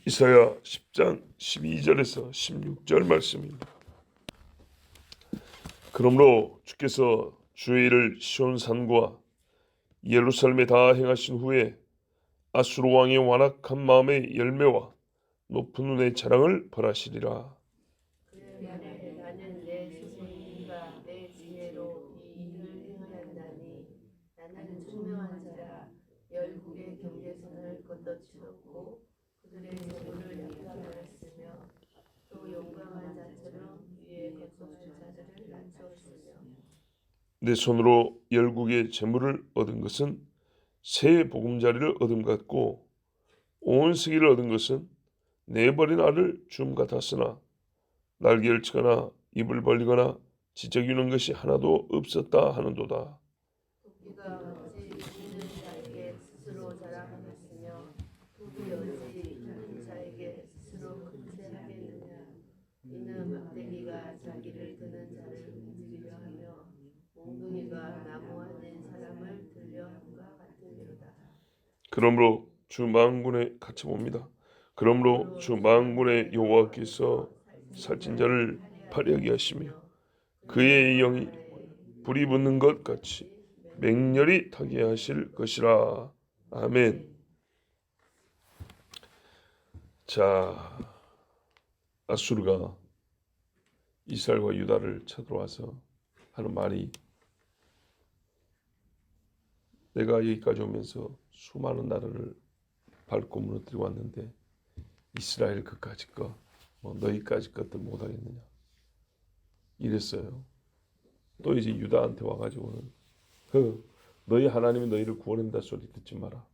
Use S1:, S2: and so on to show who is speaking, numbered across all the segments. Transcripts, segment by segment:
S1: 이사야 10장 12절에서 16절 말씀입니다. 그러므로 주께서 주의 일을 시온산과 예루살렘에 다 행하신 후에 아수르 왕의 완악한 마음의 열매와 높은 눈의 자랑을 벌하시리라.
S2: 나는 내 손과 내 지혜로 이 일을 행하였나니 나는 총명한 자라 열국의 경계선을 건너치었고 그들의 재물을 약탈하였으며 또 용감한 자처럼 위에 거룩한 자들을 낮추었으며
S1: 내 손으로 열국의 재물을 얻은 것은 새 보금자리를 얻음 같고 온 세계를 얻은 것은 내버린 알을 줌 같았으나 날개를 치거나 입을 벌리거나 지저귀는 것이 하나도 없었다 하는도다.
S2: 도끼가 어찌 있는 자에게 스스로 자랑하겠으며 독이 어찌 있는 자에게 스스로 금세하겠느냐. 이는 막대기가 자기를 드는 자를 움직이려 하며 몽둥이가 나무와 낸 사람을 들려 함과 같으리로다.
S1: 그러므로 주 만군의 같이 봅니다. 그러므로 주 만군의 여호와께서 살찐 자를 발휘하게 하시며 그의 영이 불이 붙는 것 같이 맹렬히 타게 하실 것이라. 아멘. 자, 아수르가 이스라엘과 유다를 쳐들어와서 하는 말이, 내가 여기까지 오면서 수많은 나라를 밟고 무너뜨리고 왔는데 이스라엘 그까짓 거, 너희까짓 것들 못하겠느냐 이랬어요. 또 이제 유다한테 와가지고는 너희 하나님이 너희를 구원한다 소리 듣지 마라.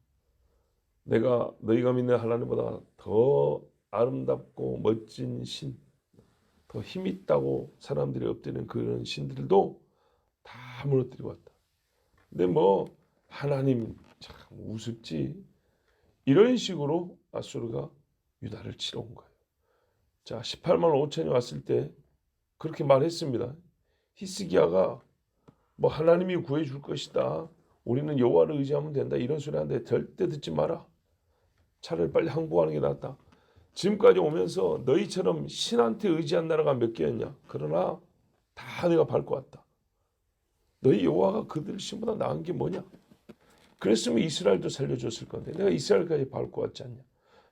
S1: 내가 너희가 믿는 하나님보다 더 아름답고 멋진 신, 더 힘있다고 사람들이 엎드리는 그런 신들도 다 무너뜨리고 왔다. 근데 하나님 참 우습지, 이런 식으로 아수르가 유다를 치러 온 거예요. 자, 18만 5천이 왔을 때 그렇게 말했습니다. 히스기야가 하나님이 구해줄 것이다, 우리는 여호와를 의지하면 된다, 이런 소리 하는데 절대 듣지 마라. 차라리 빨리 항복하는 게 낫다. 지금까지 오면서 너희처럼 신한테 의지한 나라가 몇 개였냐? 그러나 다 내가 밟고 왔다. 너희 여호와가 그들 신보다 나은 게 뭐냐? 그랬으면 이스라엘도 살려줬을 건데 내가 이스라엘까지 밟고 왔지 않냐?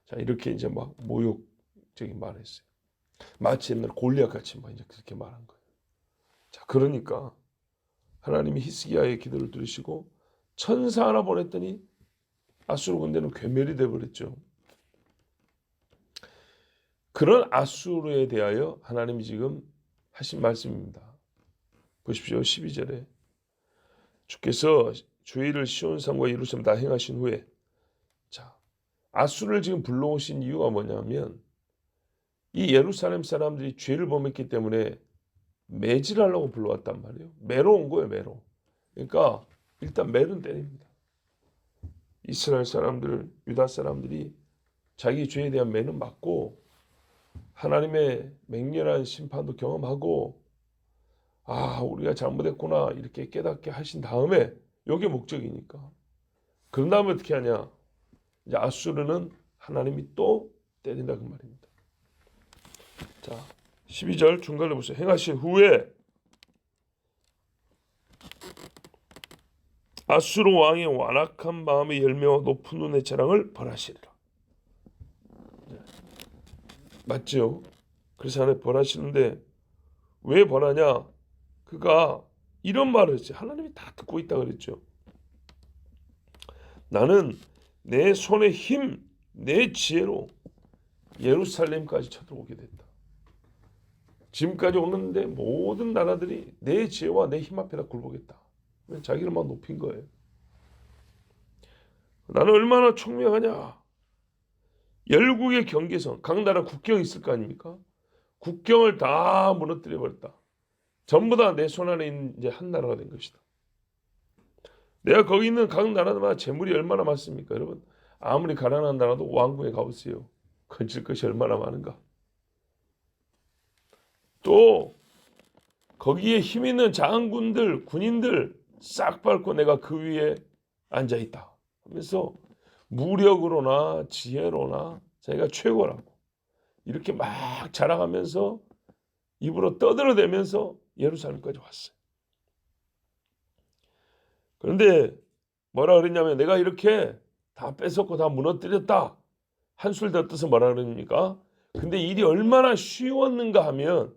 S1: 자, 이렇게 이제 모욕적인 말을 했어요. 마치 옛날 골리앗 같이 이제 그렇게 말한 거예요. 자, 그러니까 하나님이 히스기야의 기도를 들으시고 천사 하나 보냈더니 아수르 군대는 괴멸이 되어버렸죠. 그런 아수르에 대하여 하나님이 지금 하신 말씀입니다. 보십시오. 12절에 주께서 주의 일을 시온산과 예루살렘 다 행하신 후에, 자, 아수르를 지금 불러오신 이유가 뭐냐면 이 예루살렘 사람들이 죄를 범했기 때문에 매질하려고 불러왔단 말이에요. 매로 온 거예요. 매로. 그러니까 일단 매는 때립니다. 이스라엘 사람들, 유다 사람들이 자기 죄에 대한 매는 맞고 하나님의 맹렬한 심판도 경험하고, 우리가 잘못했구나 이렇게 깨닫게 하신 다음에, 이게 목적이니까. 그런 다음에 어떻게 하냐? 이제 아수르는 하나님이 또 때린다 그 말입니다. 자, 12절 중간에 보세요. 행하신 후에 아수르 왕의 완악한 마음의 열매와 높은 눈의 자랑을 벌하시리라. 맞죠? 그래서 하나님 벌하시는데 왜 벌하냐? 그가 이런 말을 했어요. 하나님이 다 듣고 있다 그랬죠. 나는 내 손의 힘, 내 지혜로 예루살렘까지 쳐들어오게 됐다. 지금까지 오는데 모든 나라들이 내 지혜와 내 힘 앞에다 굴복했다. 자기를 막 높인 거예요. 나는 얼마나 총명하냐. 열국의 경계선, 각 나라 국경이 있을 거 아닙니까? 국경을 다 무너뜨려 버렸다. 전부 다 내 손 안에 있는 이제 한 나라가 된 것이다. 내가 거기 있는 각 나라마다 재물이 얼마나 많습니까? 여러분, 아무리 가난한 나라도 왕궁에 가보세요. 건질 것이 얼마나 많은가. 또 거기에 힘 있는 장군들, 군인들 싹 밟고 내가 그 위에 앉아있다 하면서 무력으로나 지혜로나 자기가 최고라고 이렇게 막 자랑하면서 입으로 떠들어대면서 예루살렘까지 왔어요. 그런데 뭐라 그랬냐면 내가 이렇게 다 뺏었고 다 무너뜨렸다. 한술 더 떠서 뭐라 그럽니까? 근데 일이 얼마나 쉬웠는가 하면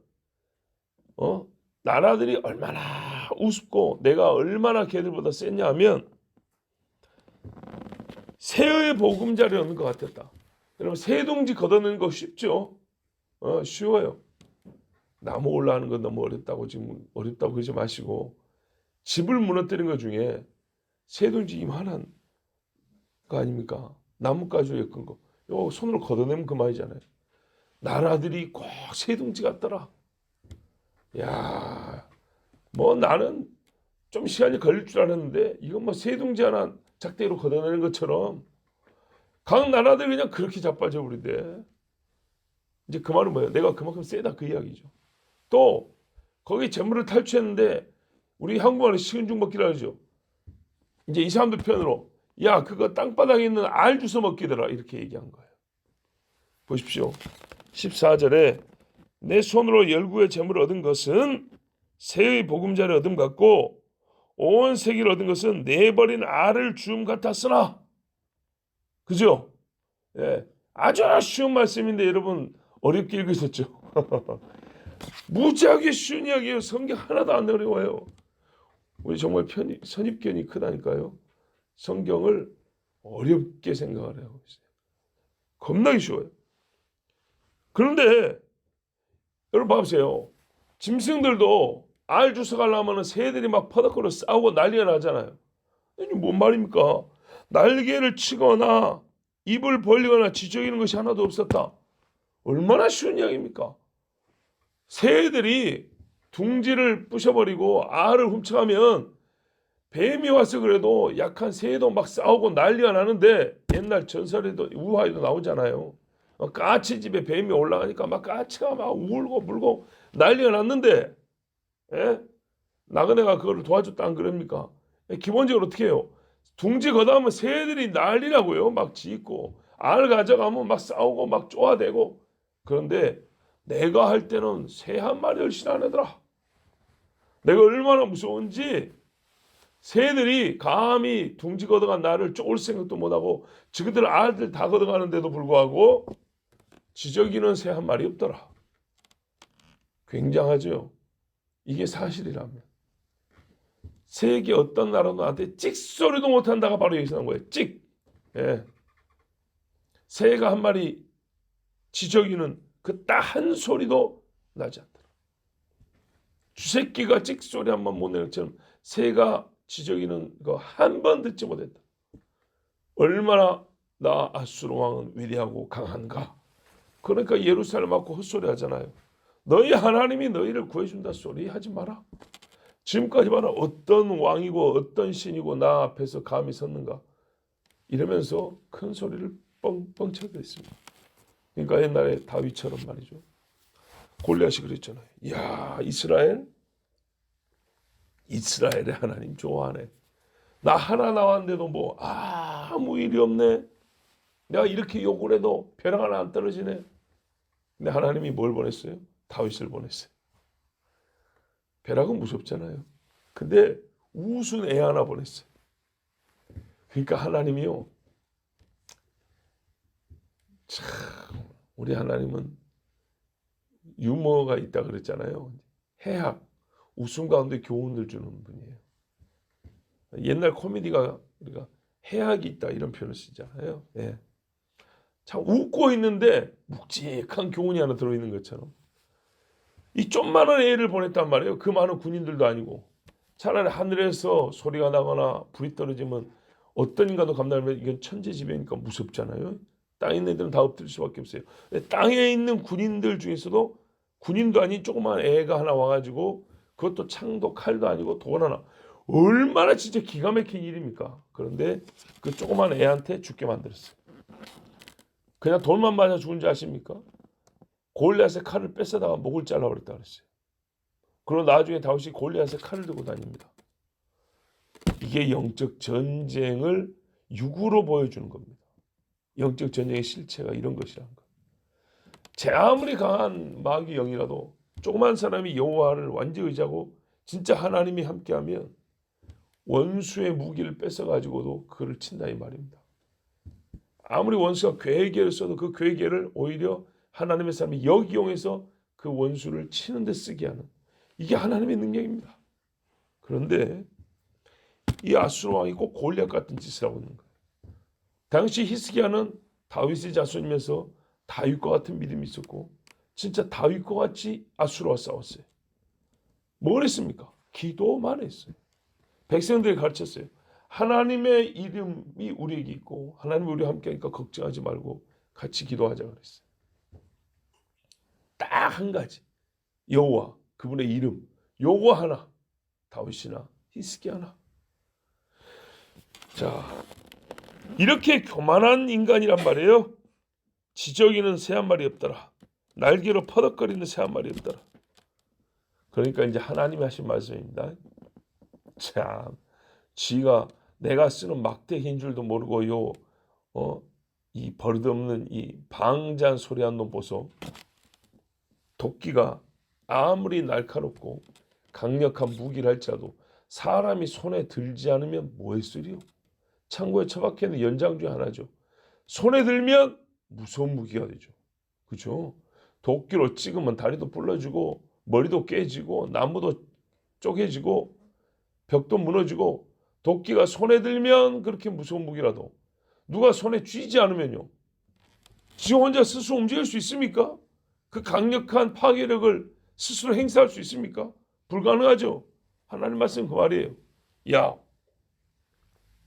S1: 나라들이 얼마나 우습고 내가 얼마나 걔들보다 셌냐 하면 새의 보금자리 얻는 것 같았다. 여러분 새둥지 걷어내는 거 쉽죠? 쉬워요. 나무 올라가는 건 너무 어렵다고 지금 어렵다고 그러지 마시고 집을 무너뜨리는 것 중에 새둥지 이만한 거 아닙니까? 나뭇가지 엮은 거. 이거 손으로 걷어내면 그만이잖아요. 나라들이 꼭 새둥지 같더라. 야, 뭐 나는 좀 시간이 걸릴 줄 알았는데 이건 뭐 새둥지 하나 작대기로 걷어내는 것처럼 각 나라들이 그냥 그렇게 자빠져 버리대. 이제 그 말은 뭐예요? 내가 그만큼 세다 그 이야기죠. 또 거기 재물을 탈취했는데 우리 한국말로 식은죽 먹기라 하죠. 이제 이 사람들 편으로 야 그거 땅바닥에 있는 알 주워 먹기더라 이렇게 얘기한 거예요. 보십시오. 14절에 내 손으로 열구의 재물을 얻은 것은 새의 보금자리 얻음 같고 온 세기를 얻은 것은 내버린 알을 주음 같았으나 그죠? 예, 아주 쉬운 말씀인데 여러분 어렵게 읽으셨죠? 무지하게 쉬운 이야기예요. 성경 하나도 안 어려워요. 우리 정말 선입견이 크다니까요. 성경을 어렵게 생각을 하고 있어요. 겁나게 쉬워요. 그런데 여러분 봐보세요. 짐승들도 알 주워가려면 새들이 막 퍼덕거려 싸우고 난리가 나잖아요. 이게 뭔 말입니까? 날개를 치거나 입을 벌리거나 지저귀는 것이 하나도 없었다. 얼마나 쉬운 이야기입니까? 새들이 둥지를 부셔버리고 알을 훔쳐가면 뱀이 와서 그래도 약한 새도 막 싸우고 난리가 나는데 옛날 전설에도 우화에도 나오잖아요. 까치집에 뱀이 올라가니까 막 까치가 막 울고 물고 난리가 났는데 예? 나그네가 그걸 도와줬다 안 그럽니까? 기본적으로 어떻게 해요? 둥지 걷어가면 새들이 난리라고요. 막 짖고 알 가져가면 막 싸우고 막 쪼아대고 그런데 내가 할 때는 새 한 마리 얼씬 안 하더라. 내가 얼마나 무서운지 새들이 감히 둥지 걷어간 나를 쫓을 생각도 못하고 지그들 알들 다 걷어가는데도 불구하고 지저귀는 새 한 마리 없더라. 굉장하죠. 이게 사실이라면 세계 어떤 나라도 나한테 찍소리도 못한다가 바로 여기서 나온 거예요. 찍. 예. 새가 한 마리 지저귀는 그 딱 한 소리도 나지 않더라. 쥐새끼가 찍소리 한 번 못 내는 것처럼 새가 지저귀는 거 한 번 듣지 못했다. 얼마나 나 아수르 왕은 위대하고 강한가. 그러니까 예루살렘 맞고 헛소리 하잖아요. 너희 하나님이 너희를 구해준다 소리 하지 마라. 지금까지 봐라 어떤 왕이고 어떤 신이고 나 앞에서 감히 섰는가. 이러면서 큰 소리를 뻥뻥 쳐도 있습니다. 그러니까 옛날에 다윗처럼 말이죠. 골리앗이 그랬잖아요. 야 이스라엘의 하나님 좋아하네. 나 하나 나왔는데도 뭐 아무 일이 없네. 내가 이렇게 욕을 해도 벼락 하나 안 떨어지네. 근데 하나님이 뭘 보냈어요? 다윗을 보냈어요. 벼락은 무섭잖아요. 근데 우순 애 하나 보냈어요. 그러니까 하나님이요. 참 우리 하나님은 유머가 있다 그랬잖아요. 해학, 웃음 가운데 교훈을 주는 분이에요. 옛날 코미디가 우리가 해학이 있다 이런 표현을 쓰잖아요. 예. 참 웃고 있는데 묵직한 교훈이 하나 들어있는 것처럼 이 좀만한 애를 보냈단 말이에요. 그 많은 군인들도 아니고 차라리 하늘에서 소리가 나거나 불이 떨어지면 어떤 인간도 감당하면 이건 천재지변이니까 무섭잖아요. 땅에 있는 애들은 다 엎드릴 수밖에 없어요. 땅에 있는 군인들 중에서도 군인도 아닌 조그만 애가 하나 와가지고 그것도 창도 칼도 아니고 돈 하나 얼마나 진짜 기가 막힌 일입니까? 그런데 그 조그만 애한테 죽게 만들었어요. 그냥 돌만 맞아 죽은 줄 아십니까? 골리앗의 칼을 뺏어다가 목을 잘라버렸다 그랬어요. 그리고 나중에 다윗이 골리앗의 칼을 들고 다닙니다. 이게 영적 전쟁을 육으로 보여주는 겁니다. 영적 전쟁의 실체가 이런 것이라는 거. 제 아무리 강한 마귀 영이라도 조그만 사람이 여호와를 완전히 의지하고 진짜 하나님이 함께하면 원수의 무기를 뺏어가지고도 그를 친다 이 말입니다. 아무리 원수가 괴계를 써도 그 괴계를 오히려 하나님의 사람이 역이용해서 그 원수를 치는 데 쓰게 하는, 이게 하나님의 능력입니다. 그런데 이 아수르 왕이 꼭 골리앗 같은 짓을 하고 있는 거예요. 당시 히스기야는 다윗의 자손이면서 다윗과 같은 믿음이 있었고 진짜 다윗과 같이 아수르와 싸웠어요. 뭘 했습니까? 기도만 했어요. 백성들이 가르쳤어요. 하나님의 이름이 우리에게 있고 하나님이 우리와 함께하니까 걱정하지 말고 같이 기도하자 그랬어요. 딱 한 가지, 여호와, 그분의 이름, 요거 하나, 다윗이나 히스기야나. 자, 이렇게 교만한 인간이란 말이에요. 지저귀는 새 한 마리 없더라. 날개로 퍼덕거리는 새 한 마리 없더라. 그러니까 이제 하나님이 하신 말씀입니다. 참, 지가 내가 쓰는 막대기인 줄도 모르고 이 버릇없는 이 방자한 소리 한 놈 보소. 도끼가 아무리 날카롭고 강력한 무기를 할지라도 사람이 손에 들지 않으면 뭐의 소리요? 창고에 처박혀 있는 연장 중 하나죠. 손에 들면 무서운 무기가 되죠. 그렇죠? 도끼로 찍으면 다리도 부러지고 머리도 깨지고 나무도 쪼개지고 벽도 무너지고, 도끼가 손에 들면 그렇게 무서운 무기라도 누가 손에 쥐지 않으면요, 지 혼자 스스로 움직일 수 있습니까? 그 강력한 파괴력을 스스로 행사할 수 있습니까? 불가능하죠. 하나님 말씀 그 말이에요. 야,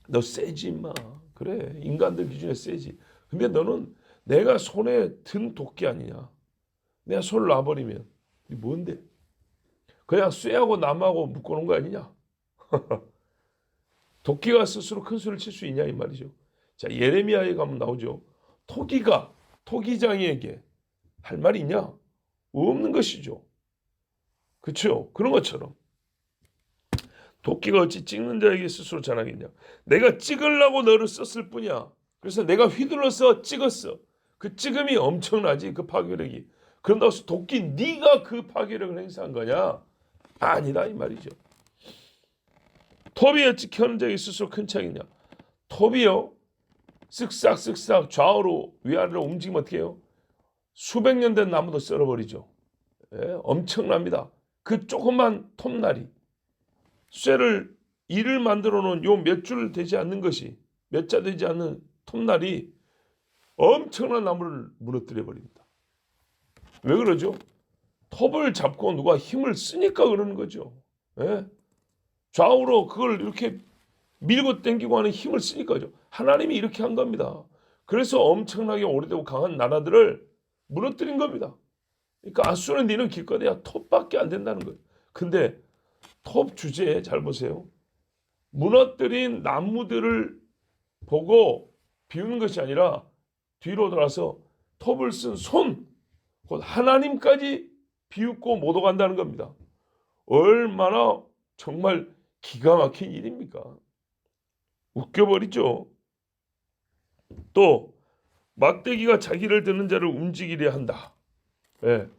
S1: 너 세지 임마. 그래, 인간들 기준에 세지. 근데 너는 내가 손에 든 도끼 아니냐. 내가 손을 놔버리면 뭔데? 그냥 쇠하고 나무하고 묶어놓은 거 아니냐? 도끼가 스스로 큰 소리를 칠 수 있냐 이 말이죠. 자, 예레미야에 가면 나오죠. 토기가 토기장이에게 할 말이 있냐? 없는 것이죠. 그렇죠? 그런 것처럼 도끼가 어찌 찍는 자에게 스스로 전하겠냐? 내가 찍으려고 너를 썼을 뿐이야. 그래서 내가 휘둘러서 찍었어. 그 찍음이 엄청나지, 그 파괴력이. 그런다고 해서 도끼 네가 그 파괴력을 행사한 거냐? 아니다 이 말이죠. 톱이 어찌 켜는 자에게 스스로 큰 창이냐? 톱이요, 쓱싹쓱싹 좌우로 위아래로 움직이면 어떻게 해요? 수백 년 된 나무도 썰어버리죠. 예, 엄청납니다. 그 조그만 톱날이 쇠를 이를 만들어 놓은 요 몇 줄 되지 않는 것이, 몇 자 되지 않는 톱날이 엄청난 나무를 무너뜨려 버립니다. 왜 그러죠? 톱을 잡고 누가 힘을 쓰니까 그러는 거죠. 예? 좌우로 그걸 이렇게 밀고 당기고 하는 힘을 쓰니까죠. 하나님이 이렇게 한 겁니다. 그래서 엄청나게 오래되고 강한 나라들을 무너뜨린 겁니다. 그러니까 아수르는 니는 기껏해야 톱밖에 안 된다는 거예요. 근데 톱 주제에 잘 보세요. 무너뜨린 나무들을 보고 비우는 것이 아니라 뒤로 돌아서 톱을 쓴 손, 곧 하나님까지 비웃고 못 오간다는 겁니다. 얼마나 정말 기가 막힌 일입니까? 웃겨버리죠. 또 막대기가 자기를 드는 자를 움직이려 한다. 예.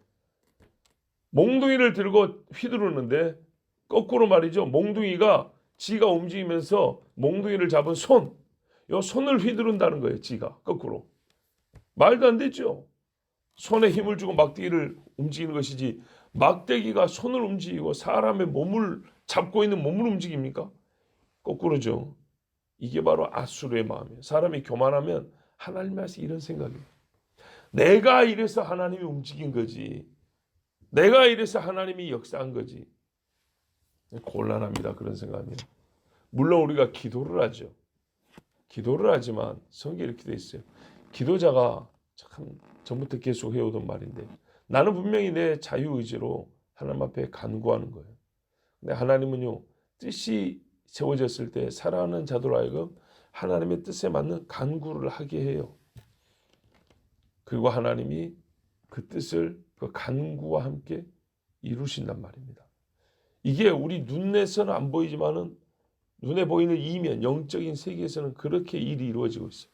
S1: 몽둥이를 들고 휘두르는데 거꾸로 말이죠. 몽둥이가 지가 움직이면서 몽둥이를 잡은 손, 요 손을 휘두른다는 거예요. 지가 거꾸로. 말도 안 되죠. 손에 힘을 주고 막대기를 움직이는 것이지, 막대기가 손을 움직이고 사람의 몸을 잡고 있는 몸을 움직입니까? 거꾸로죠. 이게 바로 아수르의 마음이에요. 사람이 교만하면 하나님이 하시 이런 생각이에요. 내가 이래서 하나님이 움직인 거지. 내가 이래서 하나님이 역사한 거지. 곤란합니다. 그런 생각하면. 물론 우리가 기도를 하죠. 기도를 하지만 성경에 이렇게 돼 있어요. 기도자가 참 전부터 계속 해오던 말인데, 나는 분명히 내 자유의지로 하나님 앞에 간구하는 거예요. 근데 하나님은요, 뜻이 세워졌을 때 사랑하는 자들 하여금 하나님의 뜻에 맞는 간구를 하게 해요. 그리고 하나님이 그 뜻을 그 간구와 함께 이루신단 말입니다. 이게 우리 눈에서는 안 보이지만은 눈에 보이는 이면 영적인 세계에서는 그렇게 일이 이루어지고 있어요.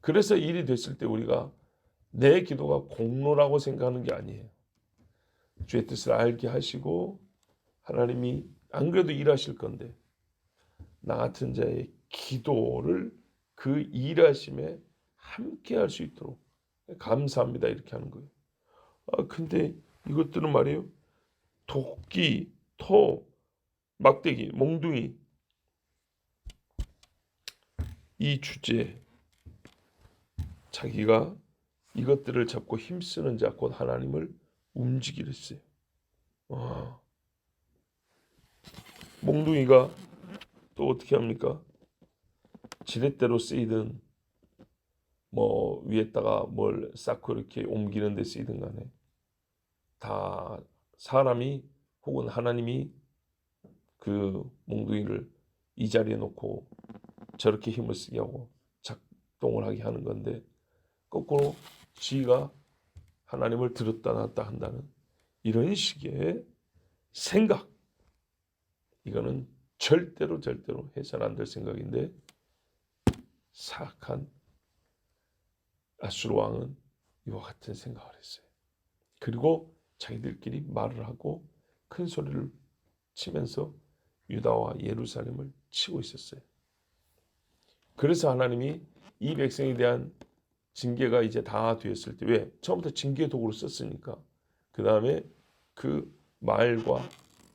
S1: 그래서 일이 됐을 때 우리가 내 기도가 공로라고 생각하는 게 아니에요. 주의 뜻을 알게 하시고 하나님이 안 그래도 일하실 건데 나 같은 자의 기도를 그 일하심에 함께 할 수 있도록 감사합니다 이렇게 하는 거예요. 근데 이것들은 말이에요. 도끼, 토, 막대기, 몽둥이 이 주제에 자기가 이것들을 잡고 힘쓰는 자 곧 하나님을 움직이려 했어요. 몽둥이가 또 어떻게 합니까? 지렛대로 쓰이든 뭐 위에다가 뭘 쌓고 이렇게 옮기는 데 쓰이든 간에 다 사람이 혹은 하나님이 그 몽둥이를 이 자리에 놓고 저렇게 힘을 쓰게 하고 작동을 하게 하는 건데 거꾸로 지가 하나님을 들었다 놨다 한다는 이런 식의 생각 이거는 절대로 해서는 안 될 생각인데 사악한 아수르 왕은 이와 같은 생각을 했어요. 그리고 자기들끼리 말을 하고 큰 소리를 치면서 유다와 예루살렘을 치고 있었어요. 그래서 하나님이 이 백성에 대한 징계가 이제 다 되었을 때 왜? 처음부터 징계 도구를 썼으니까 그 다음에 그 말과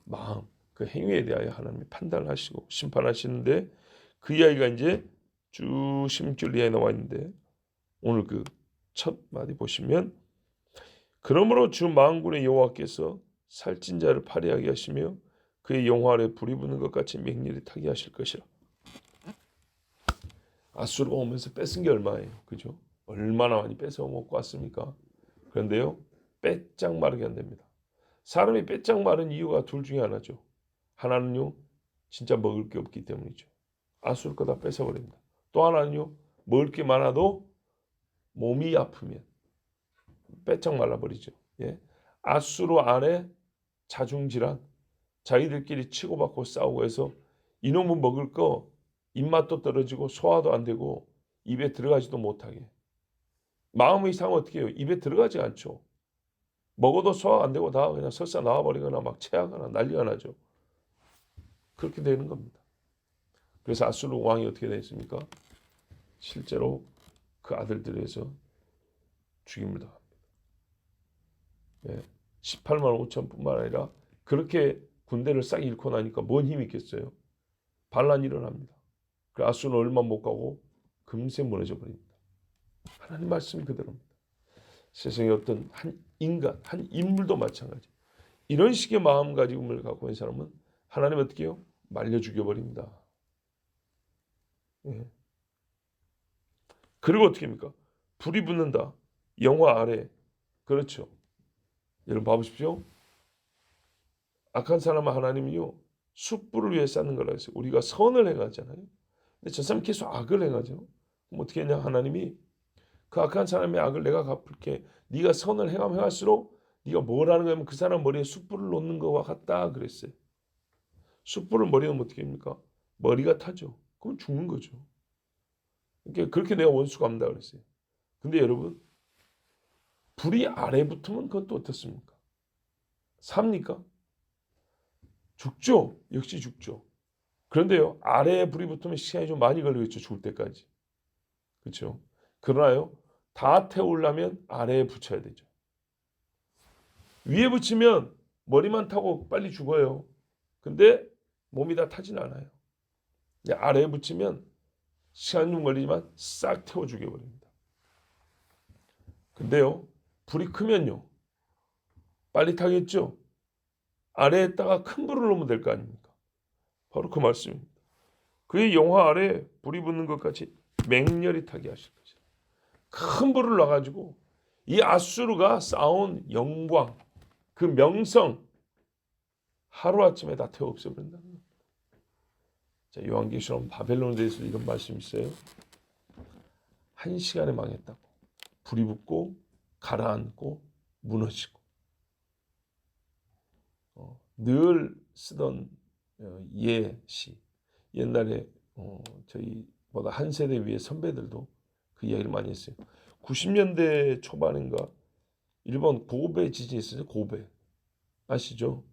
S1: 마음 그 행위에 대하여 하나님이 판단을 하시고 심판하시는데 그 이야기가 이제 쭉 16절 이하에 나와 있는데 오늘 그 첫 마디 보시면 그러므로 주 만군의 여호와께서 살찐 자를 파리하게 하시며 그의 영화 아래 불이 붙는 것 같이 맹렬히 타게 하실 것이라. 아수르가 오면서 뺏은 게 얼마예요? 그죠? 얼마나 많이 뺏어 먹고 왔습니까? 그런데요. 빼짝 마르게 안 됩니다. 사람이 빼짝 마른 이유가 둘 중에 하나죠. 하나는요. 진짜 먹을 게 없기 때문이죠. 아수르 거 다 뺏어버립니다. 또 하나는요. 먹을 게 많아도 몸이 아프면 빼짝 말라버리죠. 예. 아수르 안에 자중질환, 자기들끼리 치고받고 싸우고 해서 이놈은 먹을 거 입맛도 떨어지고 소화도 안 되고 입에 들어가지도 못하게. 마음의 이상은 어떻게 해요? 입에 들어가지 않죠. 먹어도 소화가 안 되고 다 그냥 설사 나와버리거나 막 체하거나 난리가 나죠. 그렇게 되는 겁니다. 그래서 아수르 왕이 어떻게 됐습니까? 실제로 그 아들들에서 죽임을 당합니다. 예. 18만 5천 뿐만 아니라 그렇게 군대를 싹 잃고 나니까 뭔 힘이 있겠어요? 반란이 일어납니다. 그 아수르는 얼마 못 가고 금세 무너져 버립니다. 하나님 말씀이 그대로입니다. 세상에 어떤 한 인간, 한 인물도 마찬가지. 이런 식의 마음가짐을 갖고 있는 사람은 하나님 어떻게 해요? 말려 죽여버립니다. 예. 그리고 어떻게 합니까? 불이 붙는다. 영화 아래. 그렇죠. 여러분 봐보십시오. 악한 사람은 하나님이요. 숯불을 위해 쌓는 거라 했어요. 우리가 선을 행하잖아요. 근데 저 사람 계속 악을 행하죠. 그럼 어떻게 했냐? 하나님이 그 악한 사람의 악을 내가 갚을게. 네가 선을 행하면 할수록 네가 뭘 하는 거냐면 그 사람 머리에 숯불을 놓는 것과 같다 그랬어요. 숯불을 머리에 놓으면 어떻게 합니까? 머리가 타죠. 그럼 죽는 거죠. 그러니까 그렇게 내가 원수 갚는다 그랬어요. 근데 여러분 불이 아래 붙으면 그것도 어떻습니까? 삽니까? 죽죠. 역시 죽죠. 그런데요 아래에 불이 붙으면 시간이 좀 많이 걸리겠죠. 죽을 때까지. 그렇죠. 그러나요 다 태우려면 아래에 붙여야 되죠. 위에 붙이면 머리만 타고 빨리 죽어요. 근데 몸이 다 타진 않아요. 아래에 붙이면 시간 좀 걸리지만 싹 태워 죽여버립니다. 근데요 불이 크면요 빨리 타겠죠. 아래에다가 큰 불을 놓으면 될 거 아닙니까? 바로 그 말씀입니다. 그의 영화 아래 불이 붙는 것 같이 맹렬히 타게 하실 것이다. 큰 불을 놔가지고 이 아수르가 쌓아온 영광 그 명성 하루아침에 다 태워 없애버린다는 겁니다. 자, 요한계시록 바벨론에 대해서 이런 말씀이 있어요. 1시간에 망했다고. 불이 붙고 가라앉고 무너지고 늘 쓰던 예시 옛날에 저희보다 한 세대 위의 선배들도 그 이야기를 많이 했어요. 90년대 초반인가 일본 고베 지진이 있었어요. 고베 아시죠?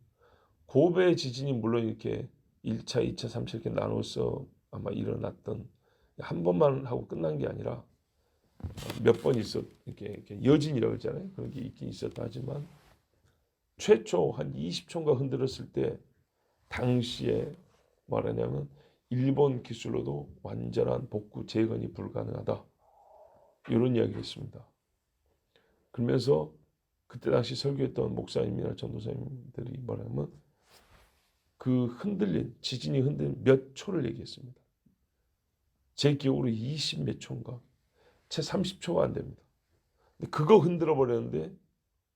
S1: 고베 지진이 물론 이렇게 1차, 2차, 3차 이렇게 나눠서 아마 일어났던 한 번만 하고 끝난 게 아니라 몇 번 이렇게 여진이라고 그러잖아요. 그런 게 있긴 있었다 하지만 최초 한 20초인가 흔들었을 때 당시에 말하냐면 일본 기술로도 완전한 복구 재건이 불가능하다. 이런 이야기를 했습니다. 그러면서 그때 당시 설교했던 목사님이나 전도사님들이 말하면 그 흔들린 지진이 흔들린 몇 초를 얘기했습니다. 제 기억으로 20 몇 초인가 채 30초가 안 됩니다. 근데 그거 흔들어 버렸는데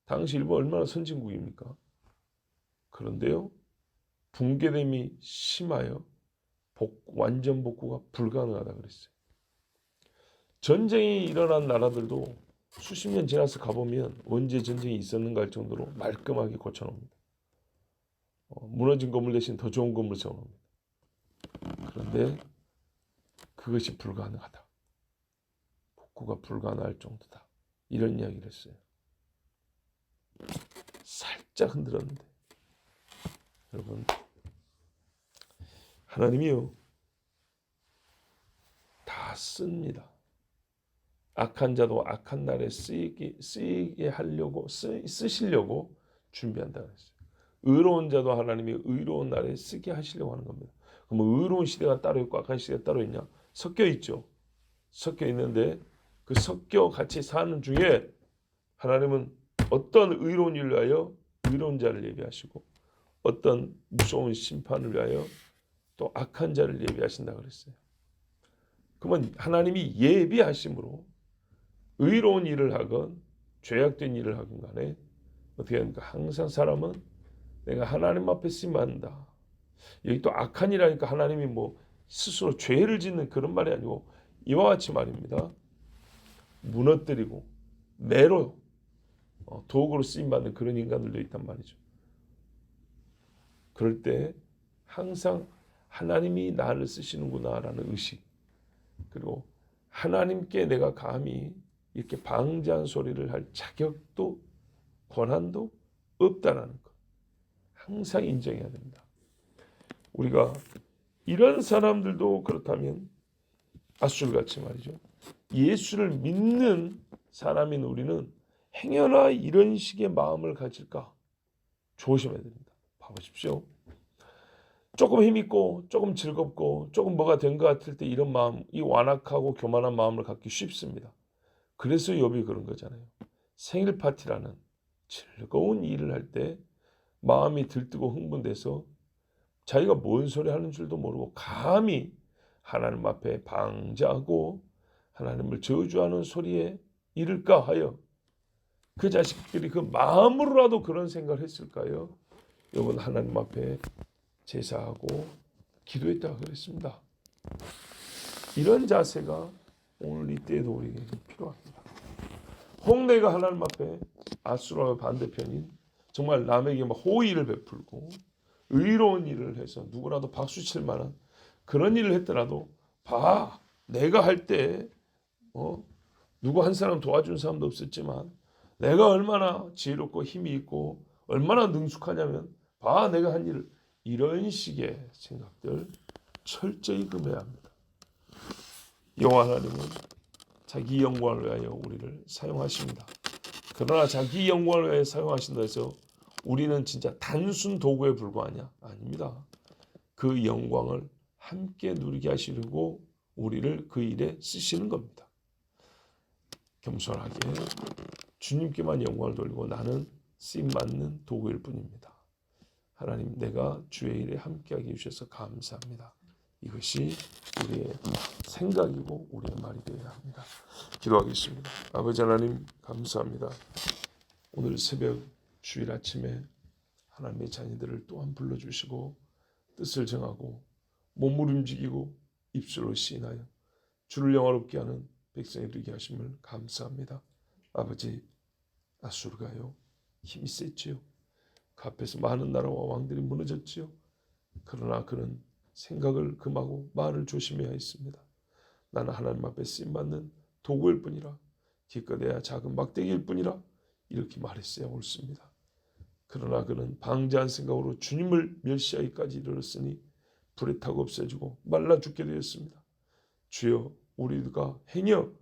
S1: 당시 일본 얼마나 선진국입니까? 그런데요 붕괴됨이 심하여 완전 복구가 불가능하다 그랬어요. 전쟁이 일어난 나라들도 수십 년 지나서 가보면 언제 전쟁이 있었는가 할 정도로 말끔하게 고쳐놓습니다. 무너진 건물 대신 더 좋은 건물 세워놓습니다. 그런데 그것이 불가능하다. 복구가 불가능할 정도다. 이런 이야기를 했어요. 살짝 흔들었는데 여러분 하나님이요 다 씁니다. 악한 자도 악한 날에 쓰이게 하려고 쓰시려고 준비한다 그랬어요. 의로운 자도 하나님이 의로운 날에 쓰게 하시려고 하는 겁니다. 그럼 의로운 시대가 따로 있고 악한 시대가 따로 있냐? 섞여 있죠. 섞여 있는데 그 섞여 같이 사는 중에 하나님은 어떤 의로운 일을 위하여 의로운 자를 예비하시고 어떤 무서운 심판을 위하여 또 악한 자를 예비하신다 그랬어요. 그러면 하나님이 예비하심으로 의로운 일을 하건 죄악된 일을 하건 간에 어떻게 합니까? 항상 사람은 내가 하나님 앞에 쓰임받는다. 여기 또 악한 일하니까 하나님이 뭐 스스로 죄를 짓는 그런 말이 아니고 이와 같이 말입니다. 무너뜨리고 매로 도구로 쓰임받는 그런 인간들도 있단 말이죠. 그럴 때 항상 하나님이 나를 쓰시는구나라는 의식 그리고 하나님께 내가 감히 이렇게 방자한 소리를 할 자격도 권한도 없다라는 것 항상 인정해야 됩니다. 우리가 이런 사람들도 그렇다면 아술같이 말이죠. 예수를 믿는 사람인 우리는 행여나 이런 식의 마음을 가질까 조심해야 됩니다. 봐보십시오. 조금 힘있고 조금 즐겁고 조금 뭐가 된 것 같을 때 이런 마음, 이 완악하고 교만한 마음을 갖기 쉽습니다. 그래서 욥이 그런 거잖아요. 생일 파티라는 즐거운 일을 할 때 마음이 들뜨고 흥분돼서 자기가 뭔 소리 하는 줄도 모르고 감히 하나님 앞에 방자하고 하나님을 저주하는 소리에 이를까 하여 그 자식들이 그 마음으로라도 그런 생각을 했을까요? 욥은 하나님 앞에 제사하고 기도했다고 그랬습니다. 이런 자세가 오늘 이때에도 우리에게 필요합니다. 홍내가 하나님 앞에 아수라의 반대편인 정말 남에게 호의를 베풀고 의로운 일을 해서 누구라도 박수 칠 만한 그런 일을 했더라도 봐 내가 할 때 누구 한 사람 도와준 사람도 없었지만 내가 얼마나 지혜롭고 힘이 있고 얼마나 능숙하냐면 봐 내가 한 일을 이런 식의 생각들 철저히 금해야 합니다. 여호와 하나님은 자기 영광을 위하여 우리를 사용하십니다. 그러나 자기 영광을 위하여 사용하신다 해서 우리는 진짜 단순 도구에 불과하냐? 아닙니다. 그 영광을 함께 누리게 하시려고 우리를 그 일에 쓰시는 겁니다. 겸손하게 주님께만 영광을 돌리고 나는 쓰임받는 도구일 뿐입니다. 하나님 내가 주의 일에 함께하게 해주셔서 감사합니다. 이것이 우리의 생각이고 우리의 말이 되어야 합니다. 기도하겠습니다. 아버지 하나님 감사합니다. 오늘 새벽 주일 아침에 하나님의 자녀들을 또한 불러주시고 뜻을 정하고 몸을 움직이고 입술로 시인하여 주를 영화롭게 하는 백성이 되게 하심을 감사합니다. 아버지 아수르가요 힘이 셌지요. 그 앞에서 많은 나라와 왕들이 무너졌지요. 그러나 그는 생각을 금하고 말을 조심해야 했습니다. 나는 하나님 앞에 쓰임받는 도구일 뿐이라 기껏해야 작은 막대기일 뿐이라 이렇게 말했어야 옳습니다. 그러나 그는 방자한 생각으로 주님을 멸시하기까지 이르렀으니 불에 타고 없어지고 말라 죽게 되었습니다. 주여 우리가 행여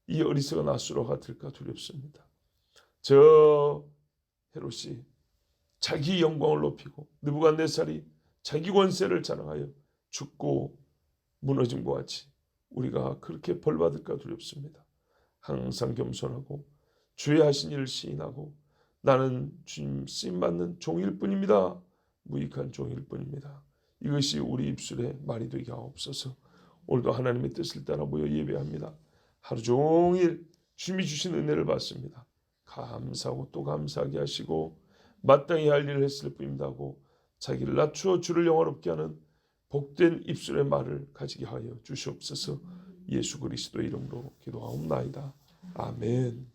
S1: 이 어리석은 아수라가 될까 두렵습니다. 저 헤롯이 자기 영광을 높이고 느부갓네살이 자기 권세를 자랑하여 죽고 무너짐과 같이 우리가 그렇게 벌받을까 두렵습니다. 항상 겸손하고 주의 하신 일을 시인하고 나는 주님 쓰임받는 종일 뿐입니다. 무익한 종일 뿐입니다. 이것이 우리 입술에 말이 되게 하옵소서. 오늘도 하나님의 뜻을 따라 모여 예배합니다. 하루 종일 주님이 주신 은혜를 받습니다. 감사하고 또 감사하게 하시고 마땅히 할 일을 했을 뿐입니다 하고 자기를 낮추어 주를 영화롭게 하는 복된 입술의 말을 가지게 하여 주시옵소서. 예수 그리스도의 이름으로 기도하옵나이다. 아멘.